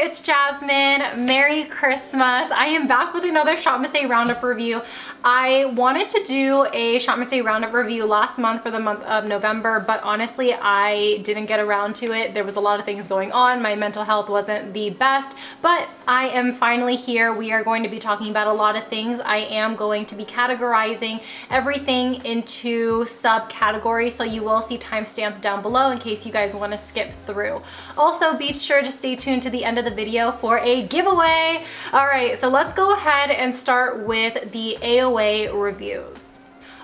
it's Jasmine. Merry Christmas. I am back with another Shopmissa Roundup review. I wanted to do a Shopmissa Roundup review last month for the month of November, but honestly, I didn't get around to it. There was a lot of things going on. My mental health wasn't the best, but I am finally here. We are going to be talking about a lot of things. I am going to be categorizing everything into subcategories, so you will see timestamps down below in case you guys want to skip through. Also, be sure to stay tuned to the end of the video for a giveaway. All right, so let's go ahead and start with the AOA reviews.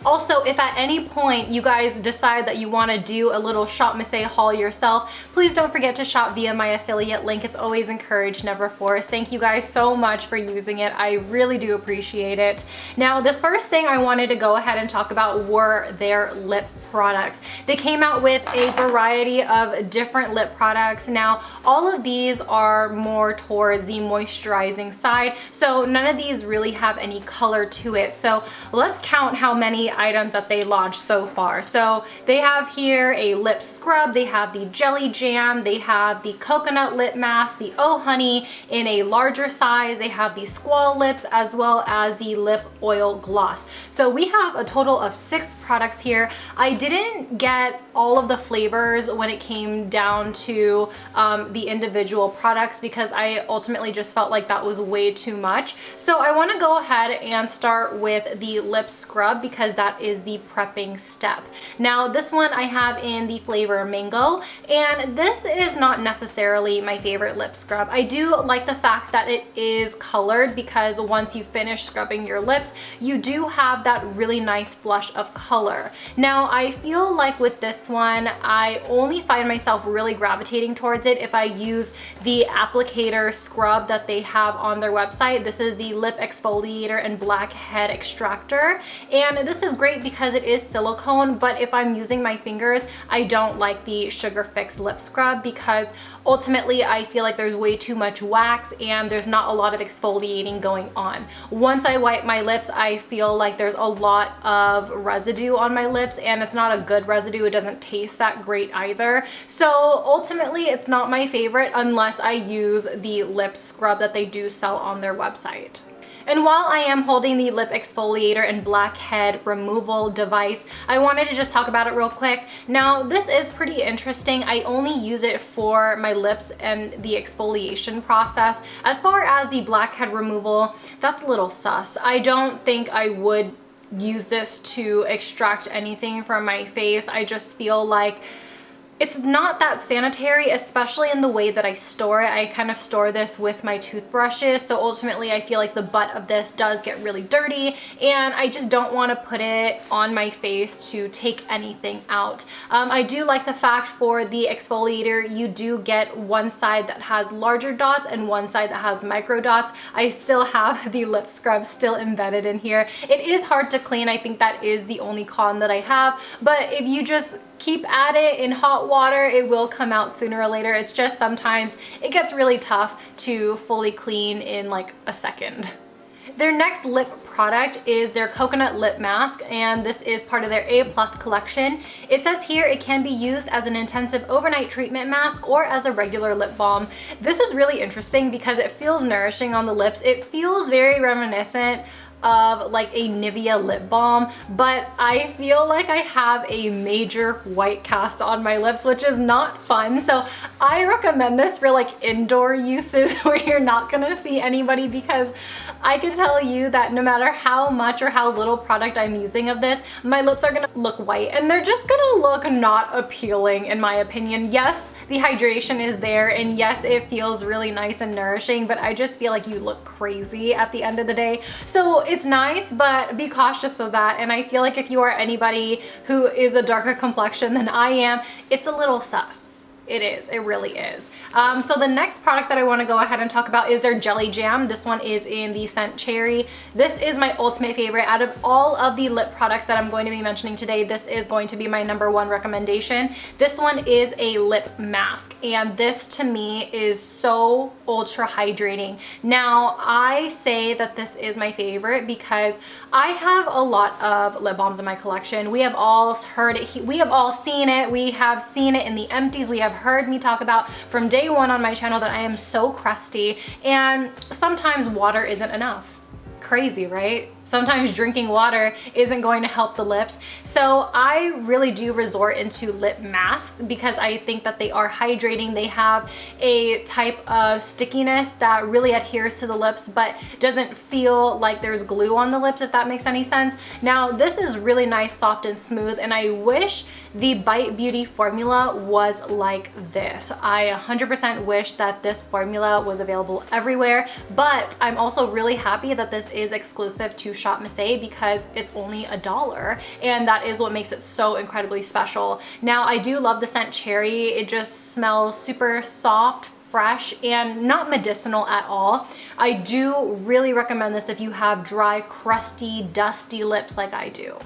Also, if at any point you guys decide that you want to do a little Shopmissa haul yourself, please don't forget to shop via my affiliate link. It's always encouraged, never forced. Thank you guys so much for using it. I really do appreciate it. Now, the first thing I wanted to go ahead and talk about were their lip products. They came out with a variety of different lip products. Now, all of these are more towards the moisturizing side, so none of these really have any color to it. So let's count how many items that they launched so far. So they have here a lip scrub, they have the JelliJam, they have the coconut lip mask, the Oh Honey in a larger size, they have the Squall lips, as well as the lip oil gloss. So we have a total of 6 products here. I didn't get all of the flavors when it came down to the individual products because I ultimately just felt like that was way too much. So I want to go ahead and start with the lip scrub because that is the prepping step. Now, this one I have in the flavor mango, and this is not necessarily my favorite lip scrub. I do like the fact that it is colored because once you finish scrubbing your lips, you do have that really nice flush of color. Now, I feel like with this one, I only find myself really gravitating towards it if I use the applicator scrub that they have on their website. This is the lip exfoliator and blackhead extractor, and this is great because it is silicone, but if I'm using my fingers, I don't like the Sugar Fix lip scrub because ultimately I feel like there's way too much wax and there's not a lot of exfoliating going on. Once I wipe my lips, I feel like there's a lot of residue on my lips, and it's not a good residue. It doesn't taste that great either. So ultimately it's not my favorite unless I use the lip scrub that they do sell on their website. And while I am holding the lip exfoliator and blackhead removal device, I wanted to just talk about it real quick. Now, this is pretty interesting. I only use it for my lips and the exfoliation process. As far as the blackhead removal, that's a little sus. I don't think I would use this to extract anything from my face. I just feel like it's not that sanitary, especially in the way that I store it. I kind of store this with my toothbrushes, so ultimately I feel like the butt of this does get really dirty, and I just don't want to put it on my face to take anything out. I do like the fact for the exfoliator, you do get one side that has larger dots and one side that has micro dots. I still have the lip scrub still embedded in here. It is hard to clean. I think that is the only con that I have, but if you just keep at it in hot water, it will come out sooner or later. It's just sometimes it gets really tough to fully clean in like a second. Their next lip product is their coconut lip mask, and this is part of their A+ collection. It says here it can be used as an intensive overnight treatment mask or as a regular lip balm. This is really interesting because it feels nourishing on the lips. It feels very reminiscent of like a Nivea lip balm, but I feel like I have a major white cast on my lips, which is not fun. So I recommend this for like indoor uses where you're not gonna see anybody, because I can tell you that no matter how much or how little product I'm using of this, my lips are gonna look white and they're just gonna look not appealing in my opinion. Yes, the hydration is there, and yes, it feels really nice and nourishing, but I just feel like you look crazy at the end of the day. So it's nice, but be cautious of that. And I feel like if you are anybody who is a darker complexion than I am, it's a little sus. It is, it really is. So the next product that I want to go ahead and talk about is their JelliJam. This one is in the scent cherry. This is my ultimate favorite. Out of all of the lip products that I'm going to be mentioning today, this is going to be my #1 recommendation. This one is a lip mask, and this to me is so ultra hydrating. Now, I say that this is my favorite because I have a lot of lip balms in my collection. We have all heard it, we have all seen it, we have seen it in the empties, we have heard me talk about from day one on my channel that I am so crusty, and sometimes water isn't enough. Crazy, right? Sometimes drinking water isn't going to help the lips. So I really do resort into lip masks because I think that they are hydrating. They have a type of stickiness that really adheres to the lips but doesn't feel like there's glue on the lips, if that makes any sense. Now this is really nice, soft and smooth, and I wish the Bite Beauty formula was like this. I 100% wish that this formula was available everywhere, but I'm also really happy that this is exclusive to Shopmissa because it's only $1, and that is what makes it so incredibly special. Now I do love the scent cherry. It just smells super soft, fresh, and not medicinal at all. I do really recommend this if you have dry, crusty, dusty lips like I do.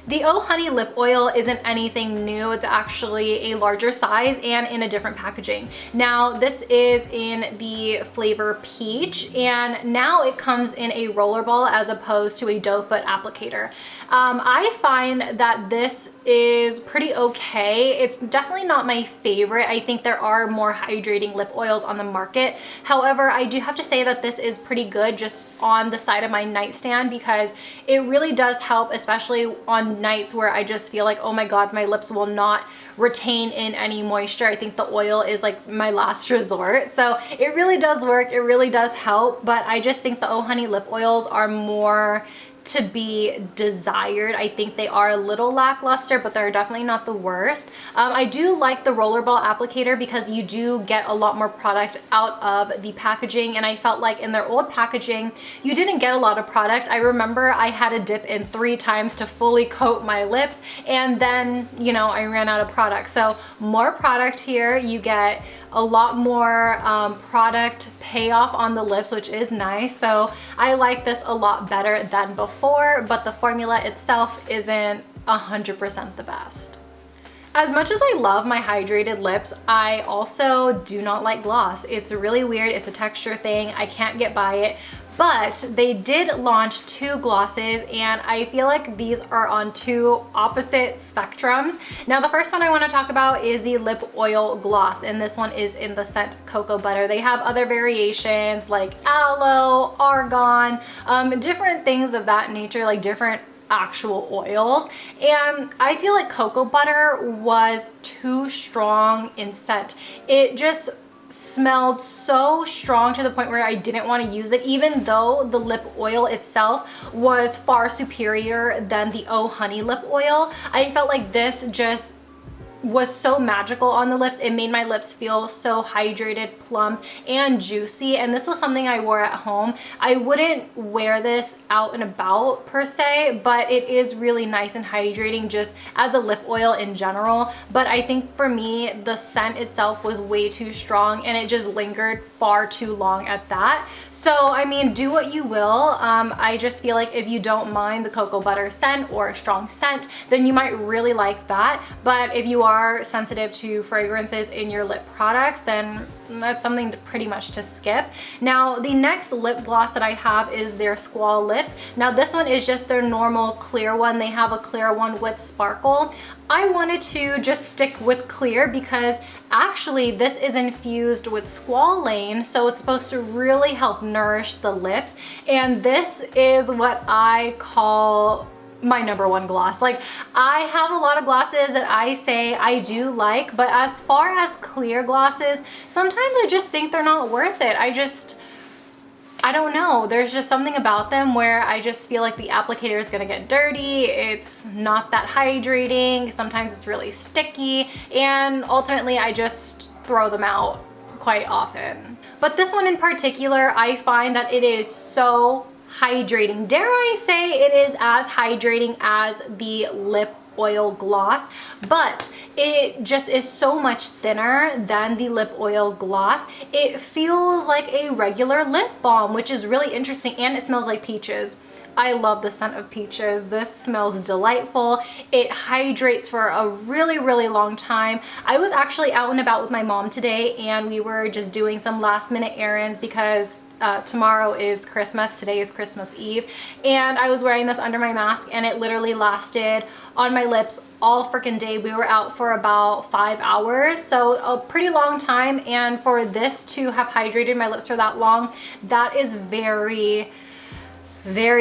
The Oh Honey lip oil isn't anything new. It's actually a larger size and in a different packaging. Now this is in the flavor peach, and now it comes in a rollerball as opposed to a doe foot applicator. I find that this is pretty okay. It's definitely not my favorite. I think there are more hydrating lip oils on the market. However, I do have to say that this is pretty good just on the side of my nightstand because it really does help, especially on nights where I just feel like, oh my god, my lips will not retain in any moisture. I think the oil is like my last resort. So it really does work. It really does help, but I just think the Oh Honey lip oils are more to be desired. I think they are a little lackluster, but they're definitely not the worst. I do like the rollerball applicator because you do get a lot more product out of the packaging, and I felt like in their old packaging you didn't get a lot of product. I remember I had to dip in 3 times to fully coat my lips, and then, you know, I ran out of product. So more product here. You get a lot more product payoff on the lips, which is nice. So I like this a lot better than before, but the formula itself isn't 100% the best. As much as I love my hydrated lips, I also do not like gloss. It's really weird. It's a texture thing. I can't get by it. But they did launch 2 glosses, and I feel like these are on 2 opposite spectrums. Now the first one I want to talk about is the lip oil gloss, and this one is in the scent Cocoa Butter. They have other variations like aloe, argan, different things of that nature, like different actual oils, and I feel like Cocoa Butter was too strong in scent. It just smelled so strong to the point where I didn't want to use it, even though the lip oil itself was far superior than the Oh Honey lip oil. I felt like this just was so magical on the lips. It made my lips feel so hydrated, plump, and juicy, and this was something I wore at home. I wouldn't wear this out and about per se, but it is really nice and hydrating just as a lip oil in general. But I think for me, the scent itself was way too strong, and it just lingered far too long at that. So I mean, do what you will. I just feel like if you don't mind the Cocoa Butter scent or a strong scent, then you might really like that. But if you are sensitive to fragrances in your lip products, then that's something pretty much to skip. Now the next lip gloss that I have is their Squall Lips. Now this one is just their normal clear one. They have a clear one with sparkle. I wanted to just stick with clear because actually this is infused with squalane, so it's supposed to really help nourish the lips, and this is what I call my #1 gloss. Like, I have a lot of glosses that I say I do like, but as far as clear glosses, sometimes I just think they're not worth it. I don't know. There's just something about them where I just feel like the applicator is gonna get dirty. It's not that hydrating. Sometimes it's really sticky, and ultimately I just throw them out quite often. But this one in particular, I find that it is so hydrating. Dare I say it is as hydrating as the lip oil gloss, but it just is so much thinner than the lip oil gloss. It feels like a regular lip balm, which is really interesting, and it smells like peaches. I love the scent of peaches. This smells delightful. It hydrates for a really, really long time. I was actually out and about with my mom today, and we were just doing some last minute errands because tomorrow is Christmas, today is Christmas Eve, and I was wearing this under my mask, and it literally lasted on my lips all freaking day. We were out for about 5 hours, so a pretty long time, and for this to have hydrated my lips for that long, that is very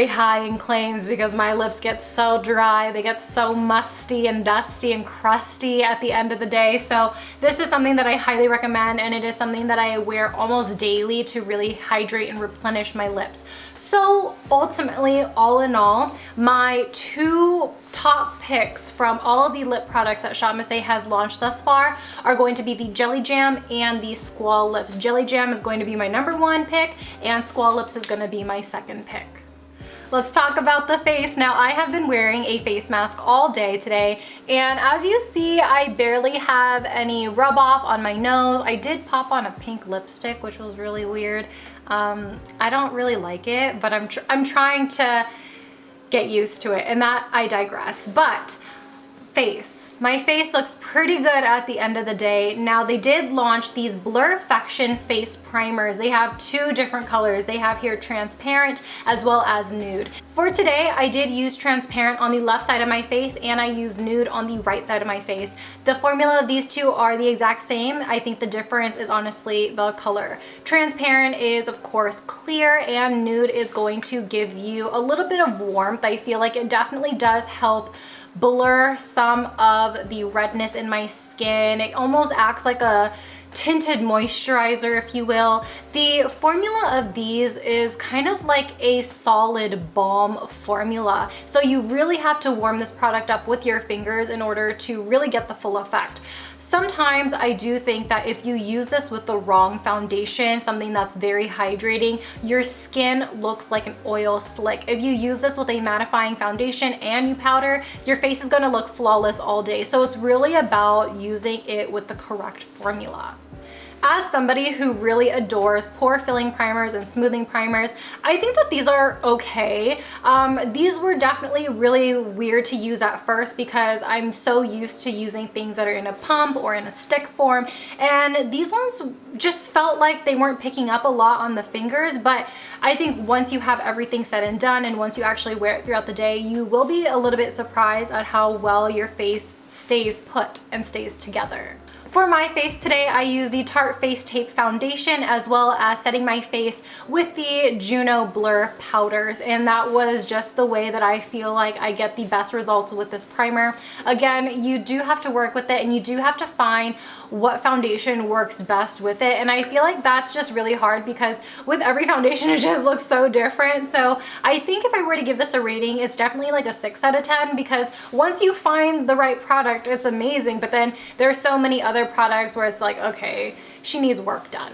high in claims, because my lips get so dry, they get so musty and dusty and crusty at the end of the day. So this is something that I highly recommend, and it is something that I wear almost daily to really hydrate and replenish my lips. So ultimately, all in all, my 2 top picks from all of the lip products that Shopmissa has launched thus far are going to be the JelliJam and the Squall Lips. JelliJam is going to be my #1 pick, and Squall Lips is going to be my 2nd pick. Let's talk about the face. Now, I have been wearing a face mask all day today, and as you see, I barely have any rub off on my nose. I did pop on a pink lipstick, which was really weird. I don't really like it, but I'm trying to get used to it, and that I digress. But face. My face looks pretty good at the end of the day. Now, they did launch these Blur-Fection face primers. They have 2 different colors. They have here transparent as well as nude. For today, I did use transparent on the left side of my face, and I used nude on the right side of my face. The formula of these 2 are the exact same. I think the difference is honestly the color. Transparent is of course clear, and nude is going to give you a little bit of warmth. I feel like it definitely does help blur some of the redness in my skin. It almost acts like a tinted moisturizer, if you will. The formula of these is kind of like a solid balm formula. So you really have to warm this product up with your fingers in order to really get the full effect. Sometimes I do think that if you use this with the wrong foundation, something that's very hydrating, your skin looks like an oil slick. If you use this with a mattifying foundation and you powder, your face is gonna look flawless all day. So it's really about using it with the correct formula. As somebody who really adores pore filling primers and smoothing primers, I think that these are okay. These were definitely really weird to use at first because I'm so used to using things that are in a pump or in a stick form, and these ones just felt like they weren't picking up a lot on the fingers. But I think once you have everything said and done, and once you actually wear it throughout the day, you will be a little bit surprised at how well your face stays put and stays together. For my face today, I used the Tarte Face Tape Foundation as well as setting my face with the Juno Blur powders, and that was just the way that I feel like I get the best results with this primer. Again, you do have to work with it, and you do have to find what foundation works best with it, and I feel like that's just really hard because with every foundation it just looks so different. So I think if I were to give this a rating, it's definitely like a 6 out of 10, because once you find the right product, it's amazing, but then there's so many other products where it's like, okay, she needs work done.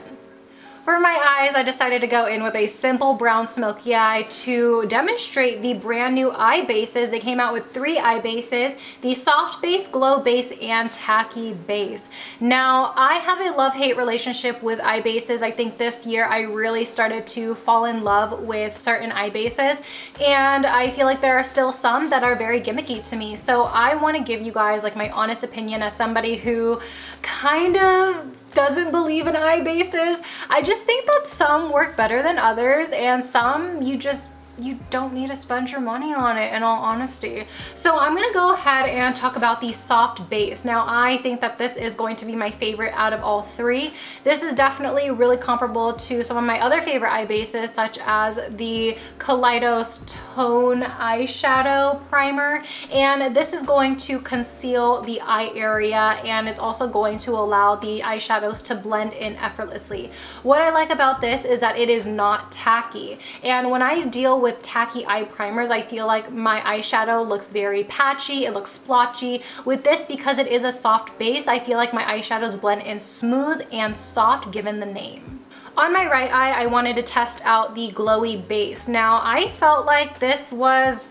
For my eyes, I decided to go in with a simple brown smoky eye to demonstrate the brand new eye bases. They came out with 3 eye bases: the soft base, glow base, and tacky base. Now, I have a love-hate relationship with eye bases. I think this year I really started to fall in love with certain eye bases, and I feel like there are still some that are very gimmicky to me. So I want to give you guys like my honest opinion as somebody who kind of doesn't believe in eye bases. I just think that some work better than others, and some you don't need to spend your money on it, in all honesty. So I'm gonna go ahead and talk about the soft base. Now, I think that this is going to be my favorite out of all 3. This is definitely really comparable to some of my other favorite eye bases, such as the Kaleidos Tone Eyeshadow Primer. And this is going to conceal the eye area, and it's also going to allow the eyeshadows to blend in effortlessly. What I like about this is that it is not tacky. And when I deal with tacky eye primers, I feel like my eyeshadow looks very patchy, it looks splotchy. With this, because it is a soft base, I feel like my eyeshadows blend in smooth and soft given the name. On my right eye, I wanted to test out the glowy base. Now, I felt like this was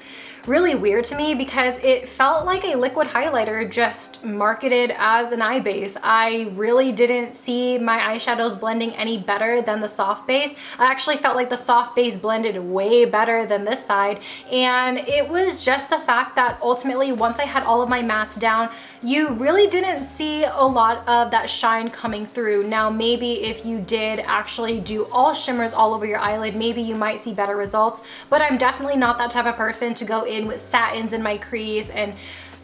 really weird to me because it felt like a liquid highlighter just marketed as an eye base. I really didn't see my eyeshadows blending any better than the soft base. I actually felt like the soft base blended way better than this side, and it was just the fact that ultimately once I had all of my mattes down, you really didn't see a lot of that shine coming through. Now maybe if you did actually do all shimmers all over your eyelid, maybe you might see better results, but I'm definitely not that type of person to go in with satins in my crease and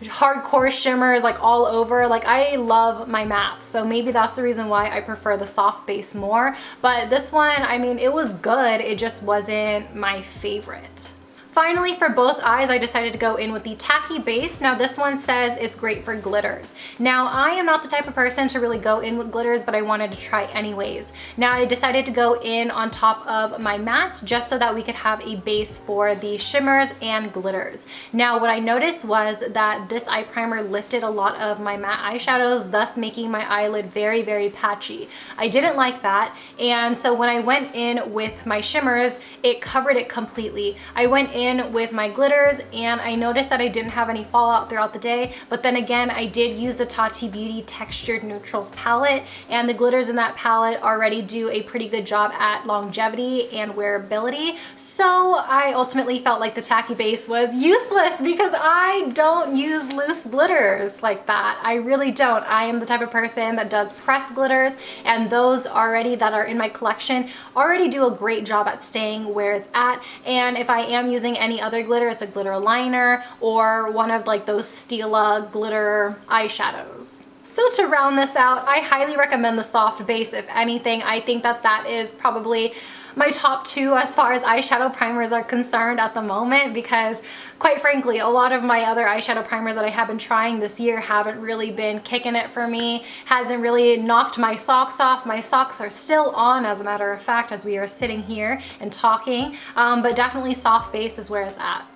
hardcore shimmers like all over. Like, I love my mattes, so maybe that's the reason why I prefer the soft base more. But this one, I mean, it was good, it just wasn't my favorite. Finally, for both eyes, I decided to go in with the tacky base. Now this one says it's great for glitters. Now I am not the type of person to really go in with glitters, but I wanted to try anyways. Now I decided to go in on top of my mattes just so that we could have a base for the shimmers and glitters. Now what I noticed was that this eye primer lifted a lot of my matte eyeshadows, thus making my eyelid very, very patchy. I didn't like that, and so when I went in with my shimmers, it covered it completely. I went in with my glitters and I noticed that I didn't have any fallout throughout the day, but then again I did use the Tati Beauty Textured Neutrals palette, and the glitters in that palette already do a pretty good job at longevity and wearability, so I ultimately felt like the tacky base was useless because I don't use loose glitters like that. I really don't. I am the type of person that does pressed glitters, and those already that are in my collection already do a great job at staying where it's at, and if I am using any other glitter, it's a glitter liner or one of like those Stila glitter eyeshadows. So to round this out, I highly recommend the soft base. If anything, I think that that is probably my top two as far as eyeshadow primers are concerned at the moment, because quite frankly, a lot of my other eyeshadow primers that I have been trying this year haven't really been kicking it for me, hasn't really knocked my socks off. My socks are still on, as a matter of fact, as we are sitting here and talking, but definitely soft base is where it's at.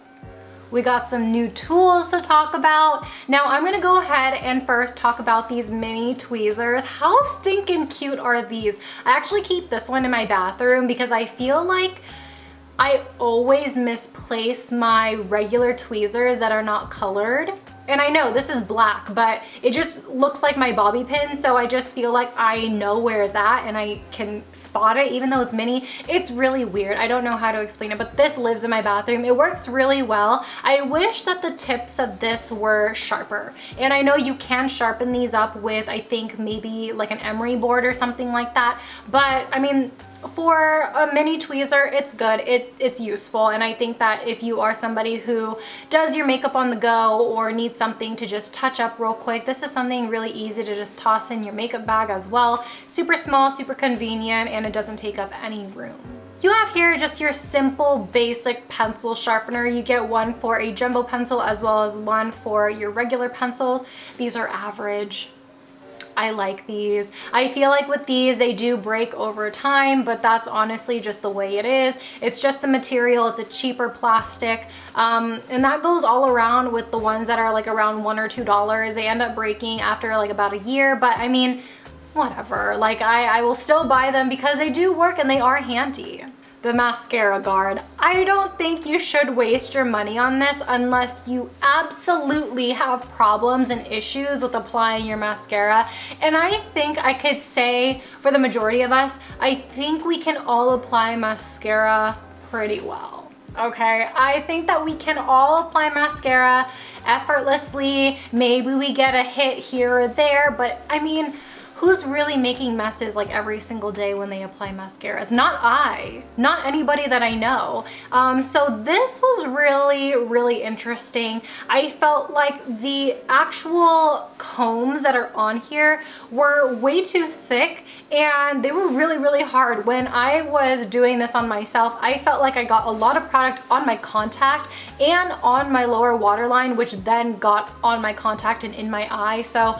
We got some new tools to talk about. Now I'm gonna go ahead and first talk about these mini tweezers. How stinking cute are these? I actually keep this one in my bathroom because I feel like I always misplace my regular tweezers that are not colored. And I know this is black, but it just looks like my bobby pin, so I just feel like I know where it's at and I can spot it even though it's mini. It's really weird. I don't know how to explain it, but this lives in my bathroom. It works really well. I wish that the tips of this were sharper. And I know you can sharpen these up with, I think, maybe like an emery board or something like that. But I mean, for a mini tweezer, it's good. It's useful, and I think that if you are somebody who does your makeup on the go or needs something to just touch up real quick, this is something really easy to just toss in your makeup bag as well. Super small, super convenient, and it doesn't take up any room. You have here just your simple basic pencil sharpener. You get one for a jumbo pencil as well as one for your regular pencils. These are average. I like these. I feel like with these, they do break over time, but that's honestly just the way it is. It's just the material, it's a cheaper plastic. And that goes all around with the ones that are like around $1 or $2. They end up breaking after like about a year, but I mean, whatever. Like I will still buy them because they do work and they are handy. The mascara guard. I don't think you should waste your money on this unless you absolutely have problems and issues with applying your mascara. And I think I could say for the majority of us, I think we can all apply mascara pretty well. Okay, I think that we can all apply mascara effortlessly. Maybe we get a hit here or there, but I mean, who's really making messes like every single day when they apply mascaras? Not I, not anybody that I know. So this was really, really interesting. I felt like the actual combs that are on here were way too thick and they were really, really hard. When I was doing this on myself, I felt like I got a lot of product on my contact and on my lower waterline, which then got on my contact and in my eye. So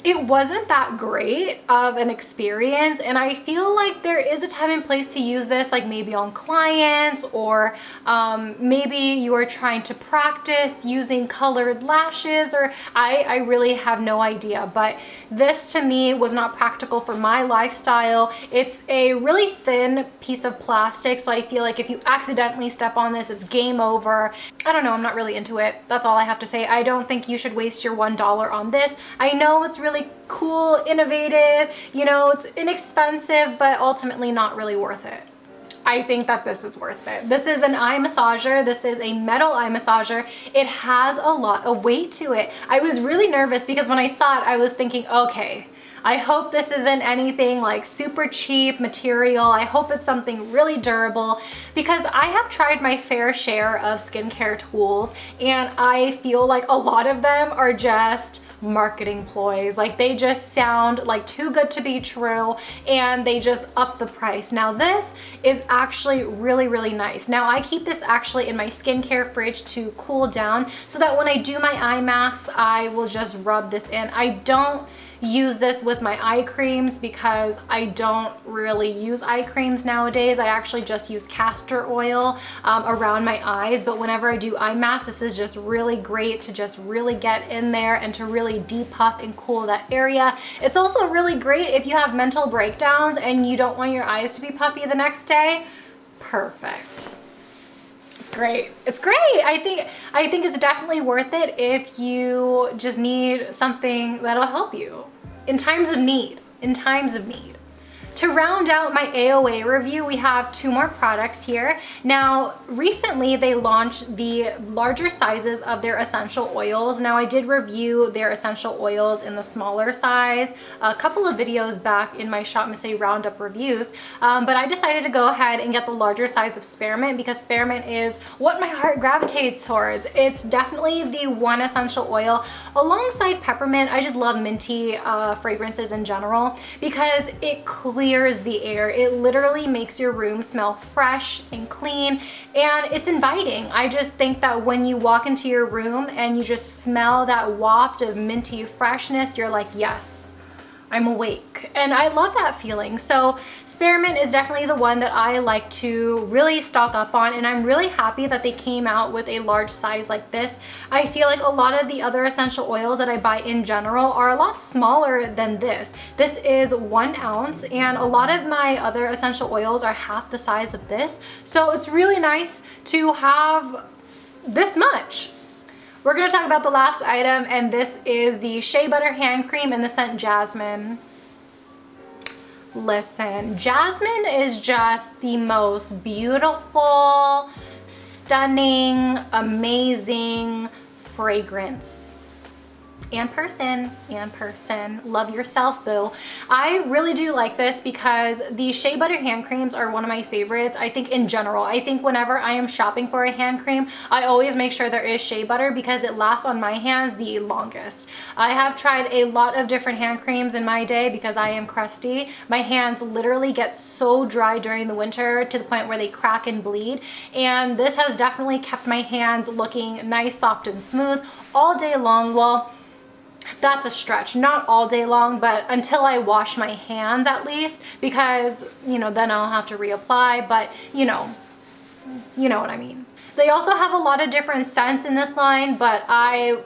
it wasn't that great of an experience, and I feel like there is a time and place to use this, like maybe on clients, or maybe you are trying to practice using colored lashes, or I really have no idea, but this to me was not practical for my lifestyle. It's a really thin piece of plastic, so I feel like if you accidentally step on this, it's game over. I don't know, I'm not really into it. That's all I have to say. I don't think you should waste your $1 on this. I know it's really cool, innovative, you know, it's inexpensive, but ultimately not really worth it. I think that this is worth it. This is an eye massager. This is a metal eye massager. It has a lot of weight to it. I was really nervous because when I saw it, I was thinking, okay, I hope this isn't anything like super cheap material. I hope it's something really durable, because I have tried my fair share of skincare tools and I feel like a lot of them are just marketing ploys. Like they just sound like too good to be true and they just up the price. Now this is actually really, really nice. Now I keep this actually in my skincare fridge to cool down so that when I do my eye masks, I will just rub this in. I don't use this with my eye creams because I don't really use eye creams nowadays. I actually just use castor oil around my eyes, but whenever I do eye masks, this is just really great to just really get in there and to really depuff and cool that area. It's also really great if you have mental breakdowns and you don't want your eyes to be puffy the next day. Perfect. It's great. It's great. I think it's definitely worth it if you just need something that'll help you in times of need. In times of need. To round out my AOA review, we have 2 more products here. Now, recently they launched the larger sizes of their essential oils. Now, I did review their essential oils in the smaller size a couple of videos back in my Shopmissa Roundup reviews, but I decided to go ahead and get the larger size of spearmint because spearmint is what my heart gravitates towards. It's definitely the one essential oil. Alongside peppermint, I just love minty fragrances in general because it clears the air. It literally makes your room smell fresh and clean, and it's inviting. I just think that when you walk into your room and you just smell that waft of minty freshness, you're like, yes, I'm awake. And I love that feeling. So spearmint is definitely the one that I like to really stock up on, and I'm really happy that they came out with a large size like this. I feel like a lot of the other essential oils that I buy in general are a lot smaller than this. This is 1 ounce, and a lot of my other essential oils are half the size of this. So it's really nice to have this much. We're gonna talk about the last item, and this is the Shea Butter Hand Cream in the scent Jasmine. Listen, jasmine is just the most beautiful, stunning, amazing fragrance. And person. Love yourself, boo. I really do like this because the Shea Butter hand creams are one of my favorites. I think in general, I think whenever I am shopping for a hand cream, I always make sure there is shea butter because it lasts on my hands the longest. I have tried a lot of different hand creams in my day because I am crusty. My hands literally get so dry during the winter to the point where they crack and bleed. And this has definitely kept my hands looking nice, soft, and smooth all day long. Well, that's a stretch, not all day long, but until I wash my hands at least, because, you know, then I'll have to reapply, but you know what I mean. They also have a lot of different scents in this line, but I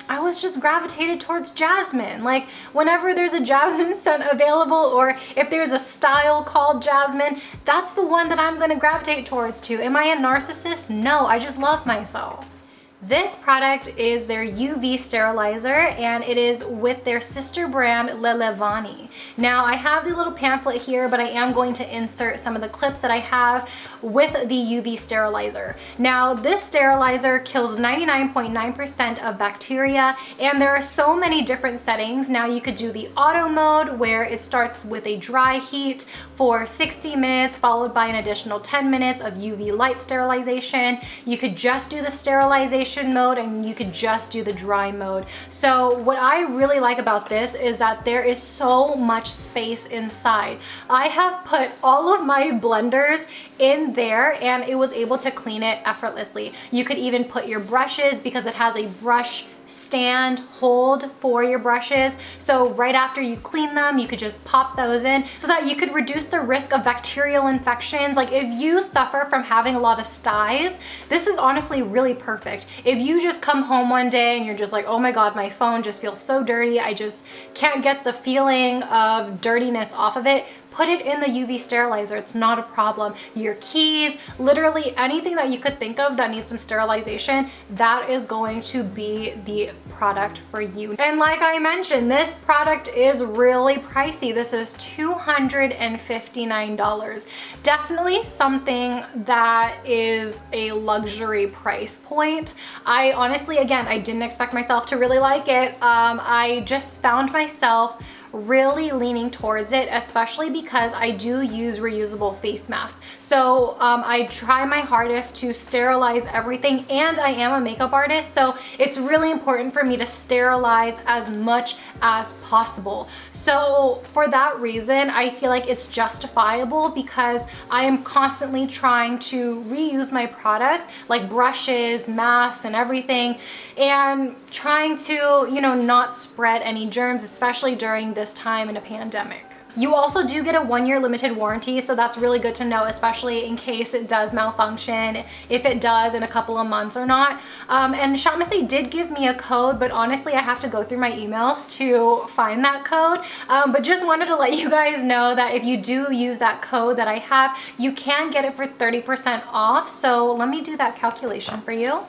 was just gravitated towards jasmine. Like whenever there's a jasmine scent available, or if there's a style called jasmine, that's the one that I'm gonna gravitate towards too. Am I a narcissist? No, I just love myself. This product is their UV sterilizer, and it is with their sister brand Lelevani. Now I have the little pamphlet here, but I am going to insert some of the clips that I have with the UV sterilizer. Now this sterilizer kills 99.9% of bacteria, and there are so many different settings. Now you could do the auto mode where it starts with a dry heat for 60 minutes followed by an additional 10 minutes of UV light sterilization. You could just do the sterilization mode, and you could just do the dry mode. So what I really like about this is that there is so much space inside. I have put all of my blenders in there and it was able to clean it effortlessly. You could even put your brushes because it has a brush stand hold for your brushes. So right after you clean them, you could just pop those in so that you could reduce the risk of bacterial infections. Like if you suffer from having a lot of styes, this is honestly really perfect. If you just come home one day and you're just like, oh my God, my phone just feels so dirty, I just can't get the feeling of dirtiness off of it, put it in the UV sterilizer. It's not a problem. Your keys, literally anything that you could think of that needs some sterilization, that is going to be the product for you. And like I mentioned, this product is really pricey. This is $259. Definitely something that is a luxury price point. I honestly, again, I didn't expect myself to really like it. I just found myself really leaning towards it, especially because I do use reusable face masks. So I try my hardest to sterilize everything, and I am a makeup artist, so it's really important for me to sterilize as much as possible. So for that reason, I feel like it's justifiable because I am constantly trying to reuse my products like brushes, masks, and everything, and trying to, you know, not spread any germs, especially during this time in a pandemic. You also do get a 1-year limited warranty, so that's really good to know, especially in case it does malfunction, if it does in a couple of months or not. And Shopmissa did give me a code, but honestly I have to go through my emails to find that code. But just wanted to let you guys know that if you do use that code that I have, you can get it for 30% off. So let me do that calculation for you.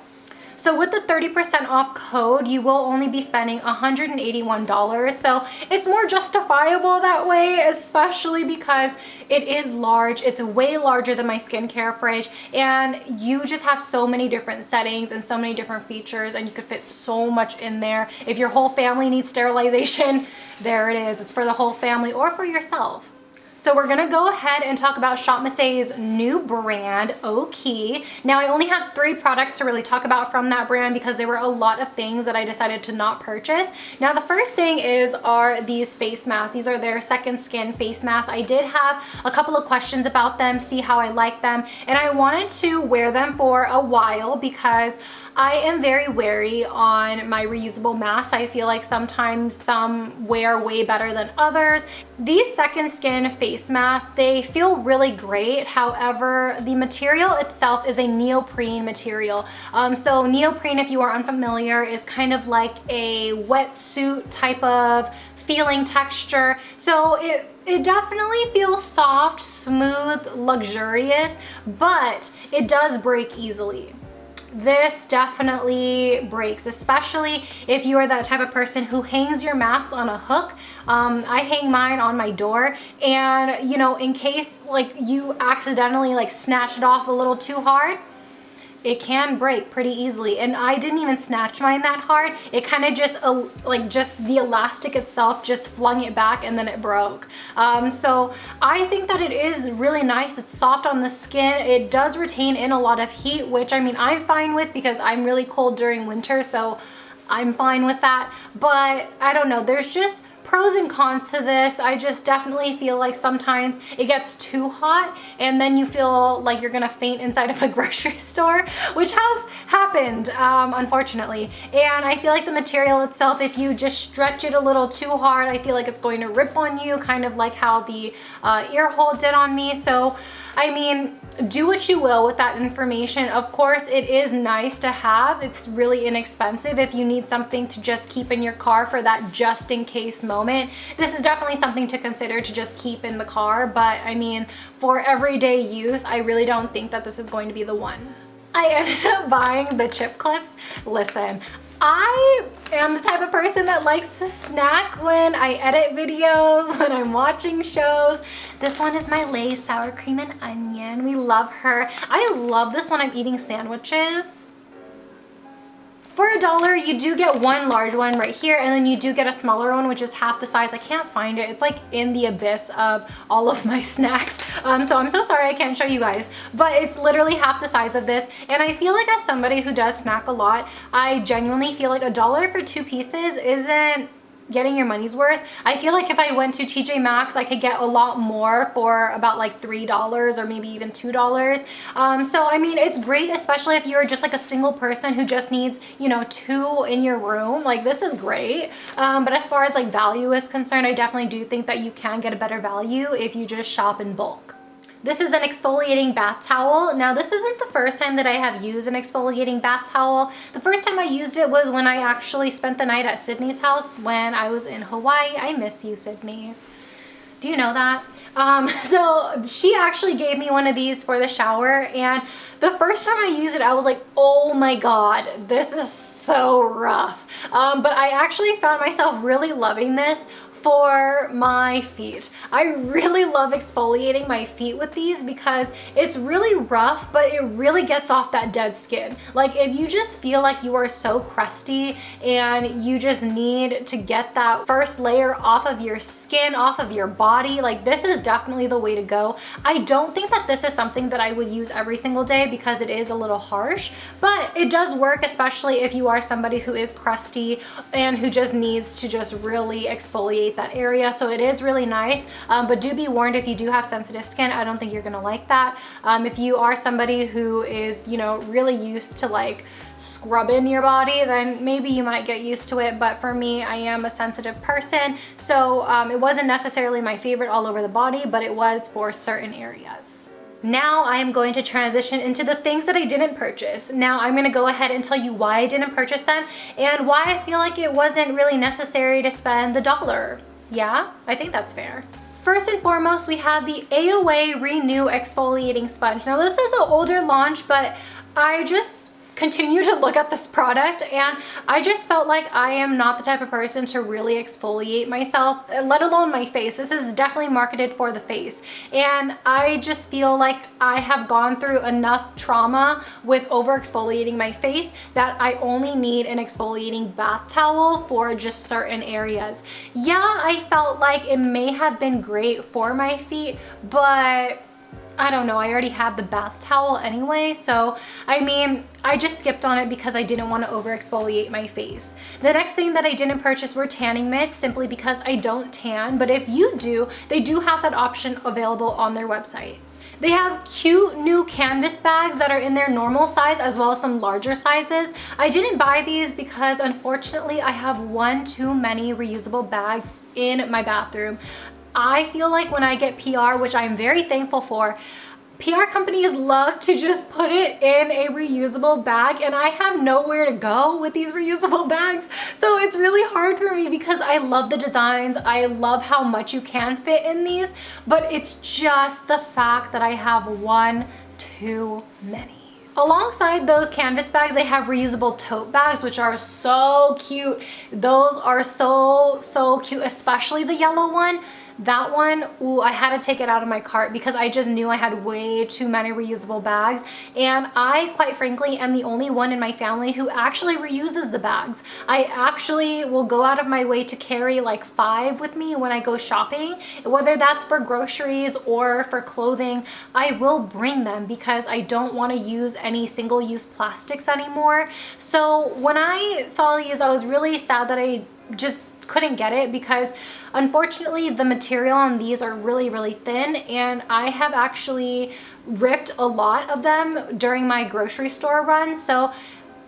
So with the 30% off code, you will only be spending $181. So it's more justifiable that way, especially because it is large. It's way larger than my skincare fridge, and you just have so many different settings and so many different features, and you could fit so much in there. If your whole family needs sterilization, there it is. It's for the whole family or for yourself. So we're gonna go ahead and talk about Shopmissa's new brand, Oki. Now I only have 3 products to really talk about from that brand because there were a lot of things that I decided to not purchase. Now the first thing are these face masks. These are their second skin face masks. I did have a couple of questions about them, see how I like them, and I wanted to wear them for a while because I am very wary on my reusable masks. I feel like sometimes some wear way better than others. These second skin face masks, they feel really great. However, the material itself is a neoprene material. So neoprene, if you are unfamiliar, is kind of like a wetsuit type of feeling texture. So it definitely feels soft, smooth, luxurious, but it does break easily. This definitely breaks, especially if you are that type of person who hangs your masks on a hook. I hang mine on my door, and you know, in case like you accidentally like snatch it off a little too hard, it can break pretty easily. And I didn't even snatch mine that hard. It kind of just just the elastic itself just flung it back and then it broke. So I think that it is really nice. It's soft on the skin. It does retain in a lot of heat, which I mean I'm fine with because I'm really cold during winter, so I'm fine with that. But I don't know, there's just pros and cons to this. I just definitely feel like sometimes it gets too hot and then you feel like you're gonna faint inside of a grocery store, which has happened, unfortunately. And I feel like the material itself, if you just stretch it a little too hard, I feel like it's going to rip on you, kind of like how the ear hole did on me. So I mean, do what you will with that information. Of course, it is nice to have. It's really inexpensive if you need something to just keep in your car for that just in case moment. This is definitely something to consider to just keep in the car, but I mean, for everyday use, I really don't think that this is going to be the one. I ended up buying the chip clips. Listen, I am the type of person that likes to snack when I edit videos, when I'm watching shows. This one is my Lay's sour cream and onion. We love her. I love this when I'm eating sandwiches. For $1, you do get one large one right here, and then you do get a smaller one, which is half the size. I can't find it. It's like in the abyss of all of my snacks. So I'm so sorry I can't show you guys, but it's literally half the size of this. And I feel like as somebody who does snack a lot, I genuinely feel like $1 for 2 pieces isn't getting your money's worth. I feel like if I went to TJ Maxx, I could get a lot more for about like $3 or maybe even $2. So I mean, it's great, especially if you're just like a single person who just needs, you know, 2 in your room. Like, this is great. But as far as like value is concerned, I definitely do think that you can get a better value if you just shop in bulk. This is an exfoliating bath towel. Now, this isn't the first time that I have used an exfoliating bath towel. The first time I used it was when I actually spent the night at Sydney's house when I was in Hawaii. I miss you, Sydney. Do you know that? So she actually gave me one of these for the shower, and the first time I used it, I was like, oh my God, this is so rough. But I actually found myself really loving this for my feet. I really love exfoliating my feet with these because it's really rough, but it really gets off that dead skin. Like, if you just feel like you are so crusty and you just need to get that first layer off of your skin, off of your body, like, this is definitely the way to go. I don't think that this is something that I would use every single day because it is a little harsh, but it does work, especially if you are somebody who is crusty and who just needs to just really exfoliate that area. So it is really nice, but do be warned, if you do have sensitive skin, I don't think you're gonna like that. If you are somebody who is, you know, really used to like scrubbing your body, then maybe you might get used to it. But for me, I am a sensitive person, so it wasn't necessarily my favorite all over the body, but it was for certain areas. Now I am going to transition into the things that I didn't purchase. Now I'm gonna go ahead and tell you why I didn't purchase them and why I feel like it wasn't really necessary to spend the $1. Yeah, I think that's fair. First and foremost, we have the AOA Renew Exfoliating Sponge. Now, this is an older launch, but I just continue to look at this product and I just felt like I am not the type of person to really exfoliate myself, let alone my face. This is definitely marketed for the face, and I just feel like I have gone through enough trauma with over exfoliating my face that I only need an exfoliating bath towel for just certain areas. Yeah, I felt like it may have been great for my feet, but I don't know, I already had the bath towel anyway, so I mean, I just skipped on it because I didn't want to over exfoliate my face. The next thing that I didn't purchase were tanning mitts, simply because I don't tan, but if you do, they do have that option available on their website. They have cute new canvas bags that are in their normal size as well as some larger sizes. I didn't buy these because unfortunately I have one too many reusable bags in my bathroom. I feel like when I get PR, which I'm very thankful for, PR companies love to just put it in a reusable bag, and I have nowhere to go with these reusable bags. So it's really hard for me because I love the designs. I love how much you can fit in these, but it's just the fact that I have one too many. Alongside those canvas bags, they have reusable tote bags, which are so cute. Those are so cute, especially the yellow one. That one, ooh, I had to take it out of my cart because I just knew I had way too many reusable bags. And I, quite frankly, am the only one in my family who actually reuses the bags. I actually will go out of my way to carry like 5 with me when I go shopping. Whether that's for groceries or for clothing, I will bring them because I don't want to use any single-use plastics anymore. So when I saw these, I was really sad that I just couldn't get it because unfortunately the material on these are really thin, and I have actually ripped a lot of them during my grocery store run. So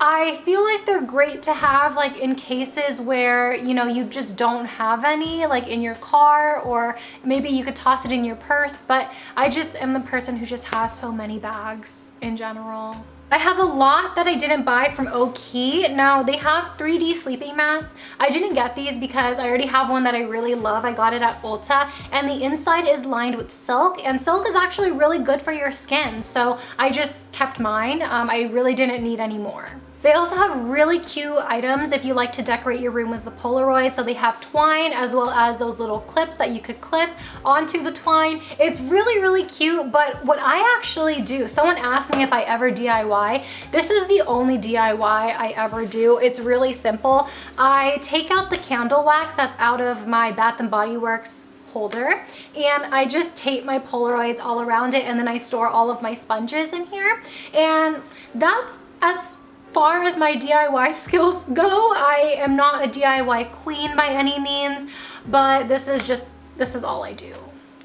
I feel like they're great to have like in cases where, you know, you just don't have any like in your car, or maybe you could toss it in your purse, but I just am the person who just has so many bags in general. I have a lot that I didn't buy from Oki. Now they have 3D sleeping masks. I didn't get these because I already have one that I really love. I got it at Ulta, and the inside is lined with silk, and silk is actually really good for your skin. So I just kept mine. I really didn't need any more. They also have really cute items if you like to decorate your room with the Polaroid. So they have twine as well as those little clips that you could clip onto the twine. It's really cute, but what I actually do, someone asked me if I ever DIY. This is the only DIY I ever do. It's really simple. I take out the candle wax that's out of my Bath & Body Works holder, and I just tape my Polaroids all around it, and then I store all of my sponges in here, and that's as far as my DIY skills go, I am not a DIY queen by any means, but this is all I do.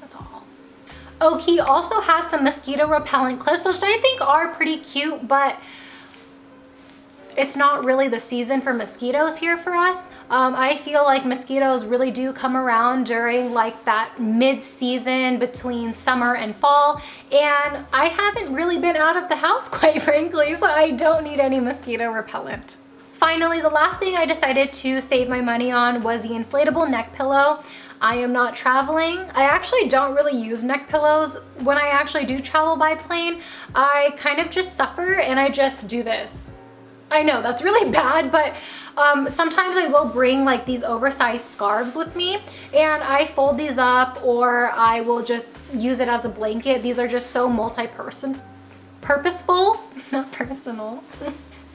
That's all. Oki also has some mosquito repellent clips, which I think are pretty cute, but it's not really the season for mosquitoes here for us. I feel like mosquitoes really do come around during like that mid-season between summer and fall, and I haven't really been out of the house, quite frankly, so I don't need any mosquito repellent. Finally, the last thing I decided to save my money on was the inflatable neck pillow. I am not traveling. I actually don't really use neck pillows. When I actually do travel by plane, I kind of just suffer and I just do this. I know that's really bad, but sometimes I will bring like these oversized scarves with me, and I fold these up, or I will just use it as a blanket. These are just so purposeful, not personal.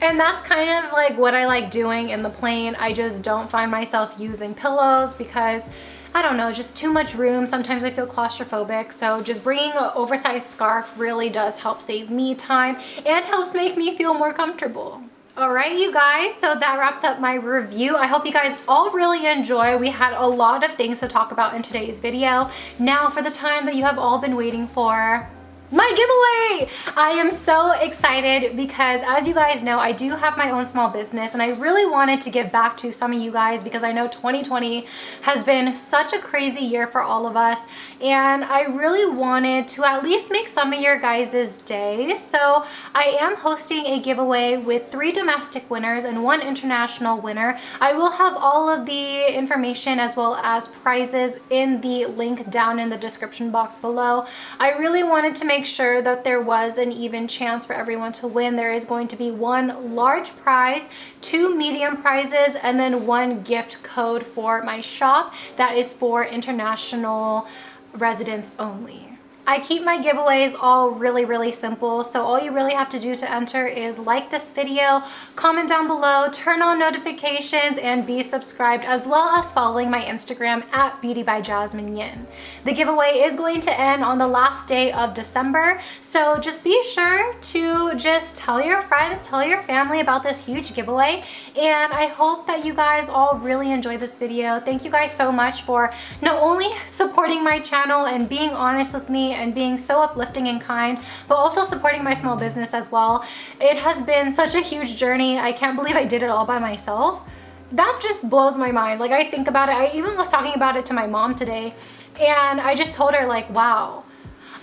And that's kind of like what I like doing in the plane. I just don't find myself using pillows because, I don't know, just too much room. Sometimes I feel claustrophobic, so just bringing an oversized scarf really does help save me time and helps make me feel more comfortable. Alright, you guys, so that wraps up my review. I hope you guys all really enjoy. We had a lot of things to talk about in today's video. Now for the time that you have all been waiting for, my giveaway! I am so excited because, as you guys know, I do have my own small business, and I really wanted to give back to some of you guys because I know 2020 has been such a crazy year for all of us, and I really wanted to at least make some of your guys' day. So I am hosting a giveaway with 3 domestic winners and 1 international winner. I will have all of the information as well as prizes in the link down in the description box below. I really wanted to make sure that there was an even chance for everyone to win. There is going to be 1 large prize, 2 medium prizes, and then 1 gift code for my shop that is for international residents only. I keep my giveaways all really simple, so all you really have to do to enter is like this video, comment down below, turn on notifications, and be subscribed, as well as following my Instagram at beautybyjasmineyin. The giveaway is going to end on the last day of December, so just be sure to just tell your friends, tell your family about this huge giveaway, and I hope that you guys all really enjoyed this video. Thank you guys so much for not only supporting my channel and being honest with me and being so uplifting and kind, but also supporting my small business as well. It has been such a huge journey. I can't believe I did it all by myself. That just blows my mind. Like, I think about it. I even was talking about it to my mom today, and I just told her, like, wow,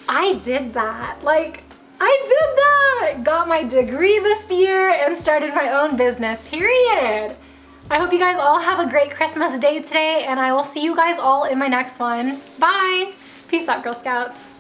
I did that. Like, I did that! Got my degree this year and started my own business, period. I hope you guys all have a great Christmas day today, and I will see you guys all in my next one. Bye! Peace out, Girl Scouts.